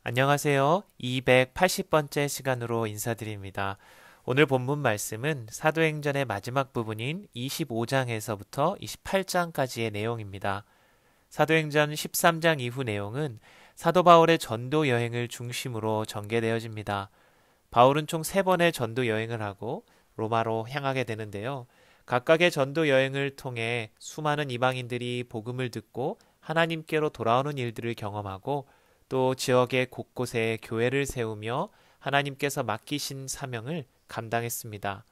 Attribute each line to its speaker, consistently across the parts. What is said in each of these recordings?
Speaker 1: 안녕하세요. 280번째 시간으로 인사드립니다. 오늘 본문 말씀은 사도행전의 마지막 부분인 25장에서부터 28장까지의 내용입니다. 사도행전 13장 이후 내용은 사도 바울의 전도 여행을 중심으로 전개되어집니다. 바울은 총 3번의 전도 여행을 하고 로마로 향하게 되는데요. 각각의 전도 여행을 통해 수많은 이방인들이 복음을 듣고 하나님께로 돌아오는 일들을 경험하고 또 지역의 곳곳에 교회를 세우며 하나님께서 맡기신 사명을 감당했습니다.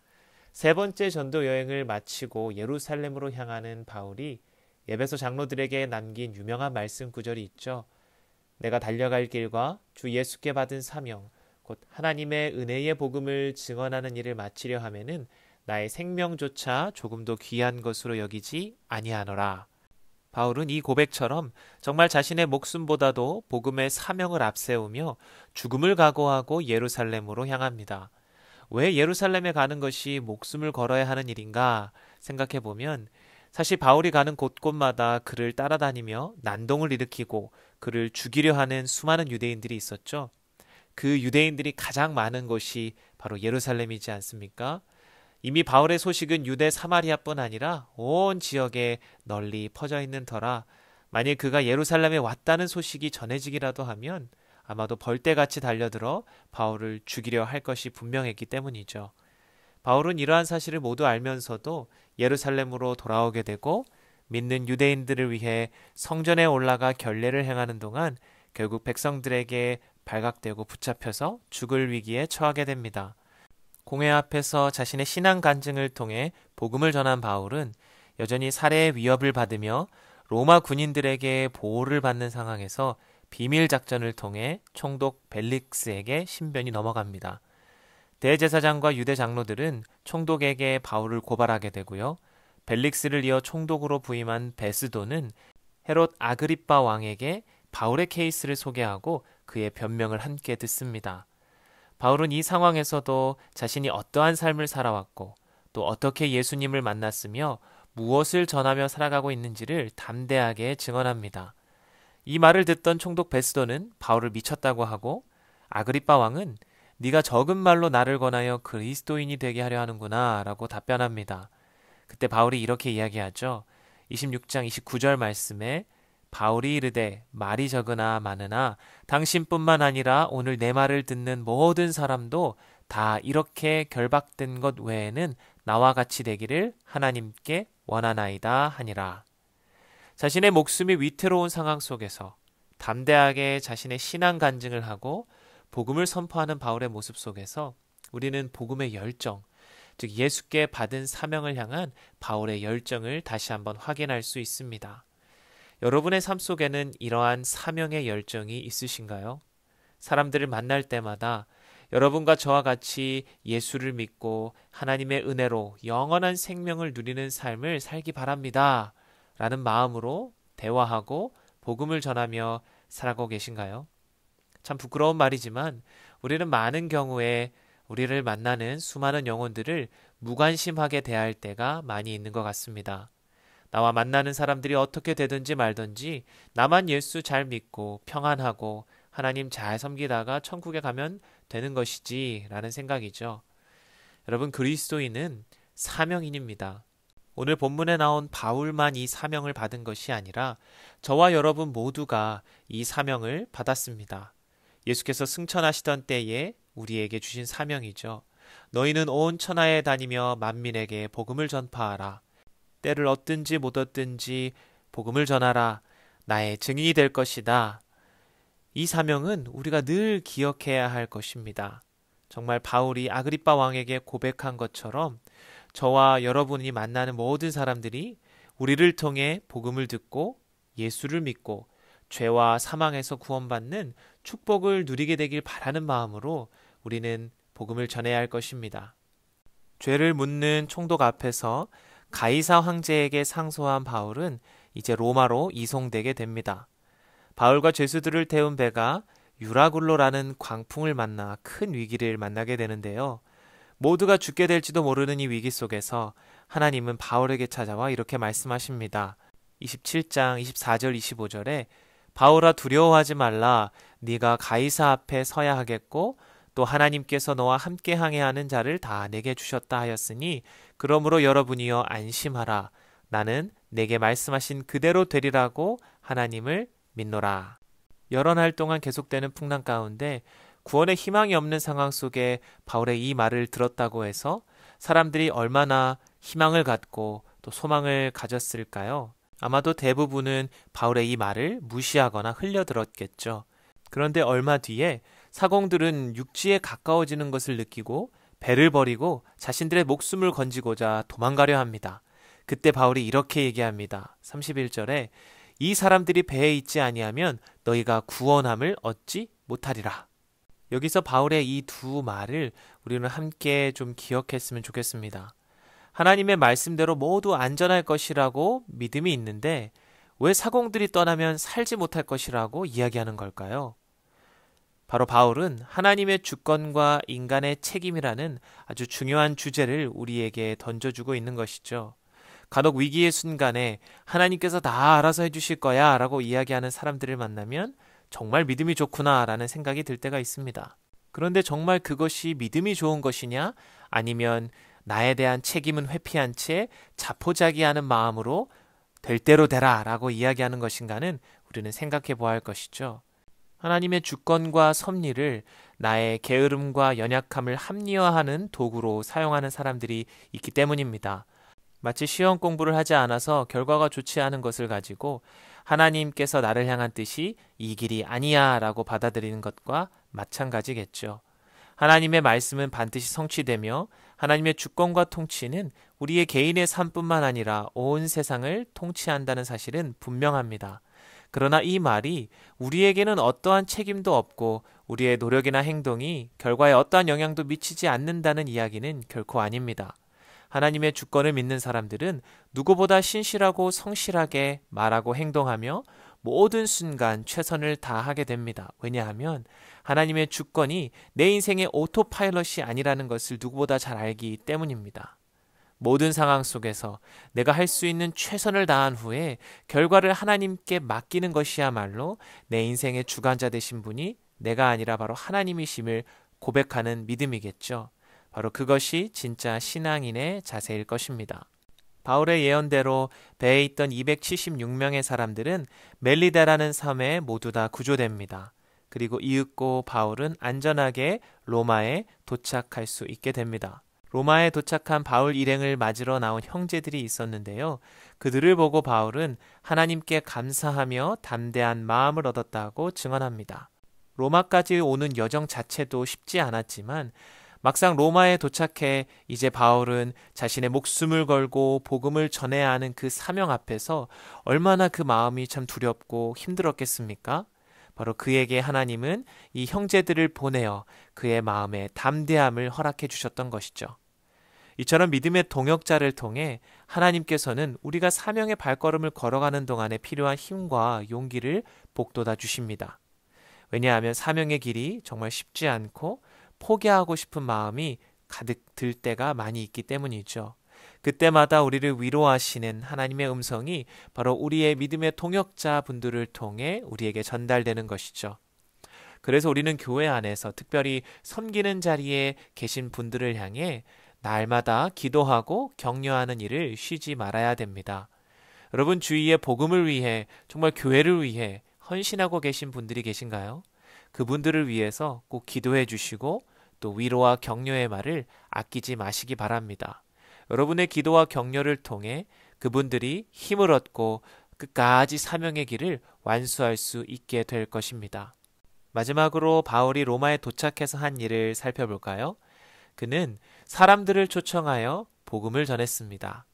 Speaker 1: 3번째 전도 여행을 마치고 예루살렘으로 향하는 바울이 에베소 장로들에게 남긴 유명한 말씀 구절이 있죠. 내가 달려갈 길과 주 예수께 받은 사명, 곧 하나님의 은혜의 복음을 증언하는 일을 마치려 하면은 나의 생명조차 조금도 귀한 것으로 여기지 아니하노라. 바울은 이 고백처럼 정말 자신의 목숨보다도 복음의 사명을 앞세우며 죽음을 각오하고 예루살렘으로 향합니다. 왜 예루살렘에 가는 것이 목숨을 걸어야 하는 일인가 생각해 보면 사실 바울이 가는 곳곳마다 그를 따라다니며 난동을 일으키고 그를 죽이려 하는 수많은 유대인들이 있었죠. 그 유대인들이 가장 많은 곳이 바로 예루살렘이지 않습니까? 이미 바울의 소식은 유대 사마리아뿐 아니라 온 지역에 널리 퍼져 있는 터라 만일 그가 예루살렘에 왔다는 소식이 전해지기라도 하면 아마도 벌떼같이 달려들어 바울을 죽이려 할 것이 분명했기 때문이죠. 바울은 이러한 사실을 모두 알면서도 예루살렘으로 돌아오게 되고 믿는 유대인들을 위해 성전에 올라가 결례를 행하는 동안 결국 백성들에게 발각되고 붙잡혀서 죽을 위기에 처하게 됩니다. 공회 앞에서 자신의 신앙 간증을 통해 복음을 전한 바울은 여전히 살해의 위협을 받으며 로마 군인들에게 보호를 받는 상황에서 비밀 작전을 통해 총독 벨릭스에게 신변이 넘어갑니다. 대제사장과 유대 장로들은 총독에게 바울을 고발하게 되고요. 벨릭스를 이어 총독으로 부임한 베스도는 헤롯 아그리빠 왕에게 바울의 케이스를 소개하고 그의 변명을 함께 듣습니다. 바울은 이 상황에서도 자신이 어떠한 삶을 살아왔고 또 어떻게 예수님을 만났으며 무엇을 전하며 살아가고 있는지를 담대하게 증언합니다. 이 말을 듣던 총독 베스도는 바울을 미쳤다고 하고 아그리빠 왕은 네가 적은 말로 나를 권하여 그리스도인이 되게 하려 하는구나 라고 답변합니다. 그때 바울이 이렇게 이야기하죠. 26장 29절 말씀에 바울이 이르되 말이 적으나 많으나 당신뿐만 아니라 오늘 내 말을 듣는 모든 사람도 다 이렇게 결박된 것 외에는 나와 같이 되기를 하나님께 원하나이다 하니라. 자신의 목숨이 위태로운 상황 속에서 담대하게 자신의 신앙 간증을 하고 복음을 선포하는 바울의 모습 속에서 우리는 복음의 열정, 즉 예수께 받은 사명을 향한 바울의 열정을 다시 한번 확인할 수 있습니다. 여러분의 삶 속에는 이러한 사명의 열정이 있으신가요? 사람들을 만날 때마다 여러분과 저와 같이 예수를 믿고 하나님의 은혜로 영원한 생명을 누리는 삶을 살기 바랍니다. 라는 마음으로 대화하고 복음을 전하며 살아가고 계신가요? 참 부끄러운 말이지만 우리는 많은 경우에 우리를 만나는 수많은 영혼들을 무관심하게 대할 때가 많이 있는 것 같습니다. 나와 만나는 사람들이 어떻게 되든지 말든지 나만 예수 잘 믿고 평안하고 하나님 잘 섬기다가 천국에 가면 되는 것이지 라는 생각이죠. 여러분, 그리스도인은 사명인입니다. 오늘 본문에 나온 바울만 이 사명을 받은 것이 아니라 저와 여러분 모두가 이 사명을 받았습니다. 예수께서 승천하시던 때에 우리에게 주신 사명이죠. 너희는 온 천하에 다니며 만민에게 복음을 전파하라. 때를 얻든지 못 얻든지 복음을 전하라. 나의 증인이 될 것이다. 이 사명은 우리가 늘 기억해야 할 것입니다. 정말 바울이 아그리빠 왕에게 고백한 것처럼 저와 여러분이 만나는 모든 사람들이 우리를 통해 복음을 듣고 예수를 믿고 죄와 사망에서 구원받는 축복을 누리게 되길 바라는 마음으로 우리는 복음을 전해야 할 것입니다. 죄를 묻는 총독 앞에서 가이사 황제에게 상소한 바울은 이제 로마로 이송되게 됩니다. 바울과 죄수들을 태운 배가 유라굴로라는 광풍을 만나 큰 위기를 만나게 되는데요. 모두가 죽게 될지도 모르는 이 위기 속에서 하나님은 바울에게 찾아와 이렇게 말씀하십니다. 27장 24절 25절에 바울아 두려워하지 말라. 네가 가이사 앞에 서야 하겠고 또 하나님께서 너와 함께 항해하는 자를 다 내게 주셨다 하였으니 그러므로 여러분이여 안심하라. 나는 내게 말씀하신 그대로 되리라고 하나님을 믿노라. 여러 날 동안 계속되는 풍랑 가운데 구원의 희망이 없는 상황 속에 바울의 이 말을 들었다고 해서 사람들이 얼마나 희망을 갖고 또 소망을 가졌을까요? 아마도 대부분은 바울의 이 말을 무시하거나 흘려들었겠죠. 그런데 얼마 뒤에 사공들은 육지에 가까워지는 것을 느끼고 배를 버리고 자신들의 목숨을 건지고자 도망가려 합니다. 그때 바울이 이렇게 얘기합니다. 31절에 이 사람들이 배에 있지 아니하면 너희가 구원함을 얻지 못하리라. 여기서 바울의 이 두 말을 우리는 함께 좀 기억했으면 좋겠습니다. 하나님의 말씀대로 모두 안전할 것이라고 믿음이 있는데 왜 사공들이 떠나면 살지 못할 것이라고 이야기하는 걸까요? 바로 바울은 하나님의 주권과 인간의 책임이라는 아주 중요한 주제를 우리에게 던져주고 있는 것이죠. 간혹 위기의 순간에 하나님께서 다 알아서 해주실 거야 라고 이야기하는 사람들을 만나면 정말 믿음이 좋구나 라는 생각이 들 때가 있습니다. 그런데 정말 그것이 믿음이 좋은 것이냐 아니면 나에 대한 책임은 회피한 채 자포자기하는 마음으로 될 대로 되라 라고 이야기하는 것인가는 우리는 생각해 보아야 할 것이죠. 하나님의 주권과 섭리를 나의 게으름과 연약함을 합리화하는 도구로 사용하는 사람들이 있기 때문입니다. 마치 시험 공부를 하지 않아서 결과가 좋지 않은 것을 가지고 하나님께서 나를 향한 뜻이 이 길이 아니야 라고 받아들이는 것과 마찬가지겠죠. 하나님의 말씀은 반드시 성취되며 하나님의 주권과 통치는 우리의 개인의 삶뿐만 아니라 온 세상을 통치한다는 사실은 분명합니다. 그러나 이 말이 우리에게는 어떠한 책임도 없고 우리의 노력이나 행동이 결과에 어떠한 영향도 미치지 않는다는 이야기는 결코 아닙니다. 하나님의 주권을 믿는 사람들은 누구보다 신실하고 성실하게 말하고 행동하며 모든 순간 최선을 다하게 됩니다. 왜냐하면 하나님의 주권이 내 인생의 오토파일럿이 아니라는 것을 누구보다 잘 알기 때문입니다. 모든 상황 속에서 내가 할 수 있는 최선을 다한 후에 결과를 하나님께 맡기는 것이야말로 내 인생의 주관자 되신 분이 내가 아니라 바로 하나님이심을 고백하는 믿음이겠죠. 바로 그것이 진짜 신앙인의 자세일 것입니다. 바울의 예언대로 배에 있던 276명의 사람들은 멜리다라는 섬에 모두 다 구조됩니다. 그리고 이윽고 바울은 안전하게 로마에 도착할 수 있게 됩니다. 로마에 도착한 바울 일행을 맞으러 나온 형제들이 있었는데요. 그들을 보고 바울은 하나님께 감사하며 담대한 마음을 얻었다고 증언합니다. 로마까지 오는 여정 자체도 쉽지 않았지만 막상 로마에 도착해 이제 바울은 자신의 목숨을 걸고 복음을 전해야 하는 그 사명 앞에서 얼마나 그 마음이 참 두렵고 힘들었겠습니까? 바로 그에게 하나님은 이 형제들을 보내어 그의 마음에 담대함을 허락해 주셨던 것이죠. 이처럼 믿음의 동역자를 통해 하나님께서는 우리가 사명의 발걸음을 걸어가는 동안에 필요한 힘과 용기를 복돋아 주십니다. 왜냐하면 사명의 길이 정말 쉽지 않고 포기하고 싶은 마음이 가득 들 때가 많이 있기 때문이죠. 그때마다 우리를 위로하시는 하나님의 음성이 바로 우리의 믿음의 동역자 분들을 통해 우리에게 전달되는 것이죠. 그래서 우리는 교회 안에서 특별히 섬기는 자리에 계신 분들을 향해 날마다 기도하고 격려하는 일을 쉬지 말아야 됩니다. 여러분 주위에 복음을 위해 정말 교회를 위해 헌신하고 계신 분들이 계신가요? 그분들을 위해서 꼭 기도해 주시고 또 위로와 격려의 말을 아끼지 마시기 바랍니다. 여러분의 기도와 격려를 통해 그분들이 힘을 얻고 끝까지 사명의 길을 완수할 수 있게 될 것입니다. 마지막으로 바울이 로마에 도착해서 한 일을 살펴볼까요? 그는 사람들을 초청하여 복음을 전했습니다.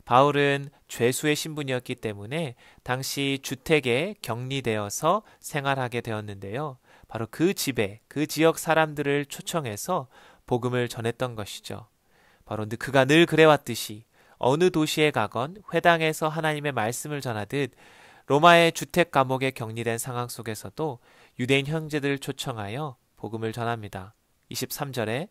Speaker 1: 바울은 죄수의 신분이었기 때문에 당시 주택에 격리되어서 생활하게 되었는데요. 바로 그 집에 그 지역 사람들을 초청해서 복음을 전했던 것이죠. 바로 그가 늘 그래왔듯이 어느 도시에 가건 회당에서 하나님의 말씀을 전하듯 로마의 주택 감옥에 격리된 상황 속에서도 유대인 형제들을 초청하여 복음을 전합니다. 23절에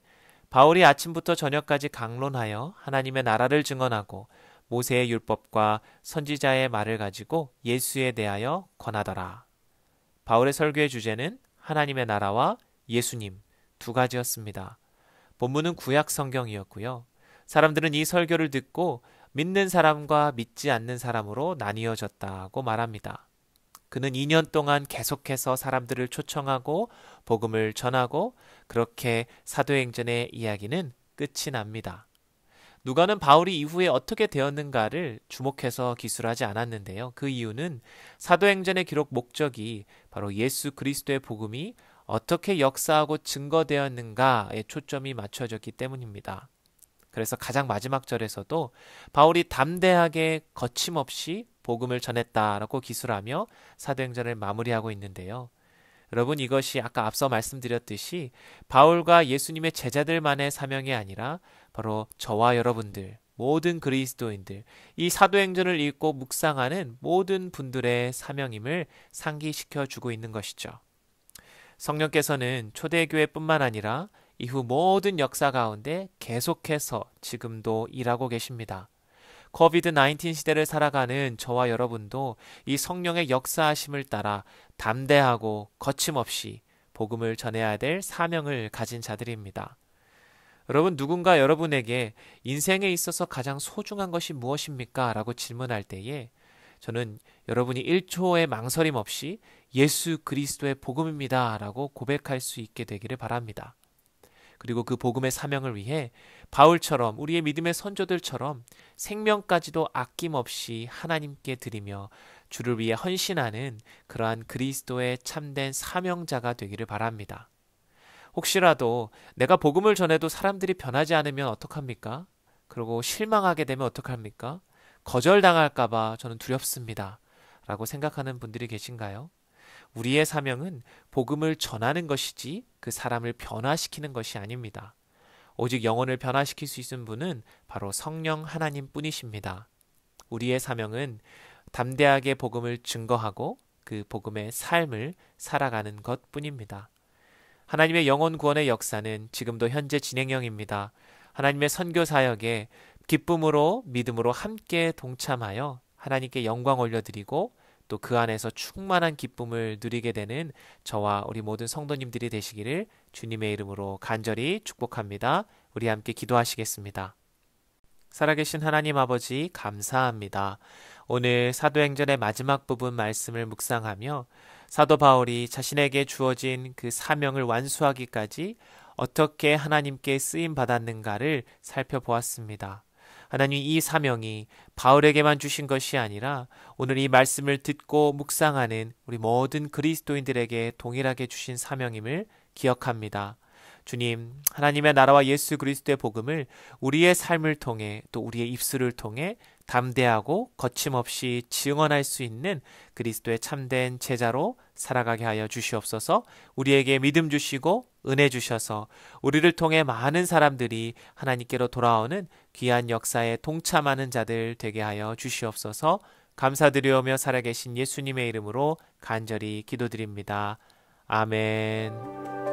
Speaker 1: 바울이 아침부터 저녁까지 강론하여 하나님의 나라를 증언하고 모세의 율법과 선지자의 말을 가지고 예수에 대하여 권하더라. 바울의 설교의 주제는 하나님의 나라와 예수님 두 가지였습니다. 본문은 구약 성경이었고요. 사람들은 이 설교를 듣고 믿는 사람과 믿지 않는 사람으로 나뉘어졌다고 말합니다. 그는 2년 동안 계속해서 사람들을 초청하고 복음을 전하고 그렇게 사도행전의 이야기는 끝이 납니다. 누가는 바울이 이후에 어떻게 되었는가를 주목해서 기술하지 않았는데요. 그 이유는 사도행전의 기록 목적이 바로 예수 그리스도의 복음이 어떻게 역사하고 증거되었는가에 초점이 맞춰졌기 때문입니다. 그래서 가장 마지막 절에서도 바울이 담대하게 거침없이 복음을 전했다라고 기술하며 사도행전을 마무리하고 있는데요. 여러분, 이것이 아까 앞서 말씀드렸듯이 바울과 예수님의 제자들만의 사명이 아니라 바로 저와 여러분들, 모든 그리스도인들, 이 사도행전을 읽고 묵상하는 모든 분들의 사명임을 상기시켜 주고 있는 것이죠. 성령께서는 초대교회뿐만 아니라 이후 모든 역사 가운데 계속해서 지금도 일하고 계십니다. 코비드-19 시대를 살아가는 저와 여러분도 이 성령의 역사하심을 따라 담대하고 거침없이 복음을 전해야 될 사명을 가진 자들입니다. 여러분, 누군가 여러분에게 인생에 있어서 가장 소중한 것이 무엇입니까? 라고 질문할 때에 저는 여러분이 1초의 망설임 없이 예수 그리스도의 복음입니다 라고 고백할 수 있게 되기를 바랍니다. 그리고 그 복음의 사명을 위해 바울처럼 우리의 믿음의 선조들처럼 생명까지도 아낌없이 하나님께 드리며 주를 위해 헌신하는 그러한 그리스도의 참된 사명자가 되기를 바랍니다. 혹시라도 내가 복음을 전해도 사람들이 변하지 않으면 어떡합니까? 그리고 실망하게 되면 어떡합니까? 거절당할까 봐 저는 두렵습니다. 라고 생각하는 분들이 계신가요? 우리의 사명은 복음을 전하는 것이지 그 사람을 변화시키는 것이 아닙니다. 오직 영혼을 변화시킬 수 있는 분은 바로 성령 하나님 뿐이십니다. 우리의 사명은 담대하게 복음을 증거하고 그 복음의 삶을 살아가는 것뿐입니다. 하나님의 영혼 구원의 역사는 지금도 현재 진행형입니다. 하나님의 선교 사역에 기쁨으로 믿음으로 함께 동참하여 하나님께 영광 올려드리고 또 그 안에서 충만한 기쁨을 누리게 되는 저와 우리 모든 성도님들이 되시기를 주님의 이름으로 간절히 축복합니다. 우리 함께 기도하시겠습니다. 살아계신 하나님 아버지, 감사합니다. 오늘 사도행전의 마지막 부분 말씀을 묵상하며 사도 바울이 자신에게 주어진 그 사명을 완수하기까지 어떻게 하나님께 쓰임 받았는가를 살펴보았습니다. 하나님, 이 사명이 바울에게만 주신 것이 아니라 오늘 이 말씀을 듣고 묵상하는 우리 모든 그리스도인들에게 동일하게 주신 사명임을 기억합니다. 주님, 하나님의 나라와 예수 그리스도의 복음을 우리의 삶을 통해 또 우리의 입술을 통해 담대하고 거침없이 증언할 수 있는 그리스도의 참된 제자로 살아가게 하여 주시옵소서. 우리에게 믿음 주시고 은혜 주셔서 우리를 통해 많은 사람들이 하나님께로 돌아오는 귀한 역사에 동참하는 자들 되게 하여 주시옵소서. 감사드리오며 살아계신 예수님의 이름으로 간절히 기도드립니다. 아멘.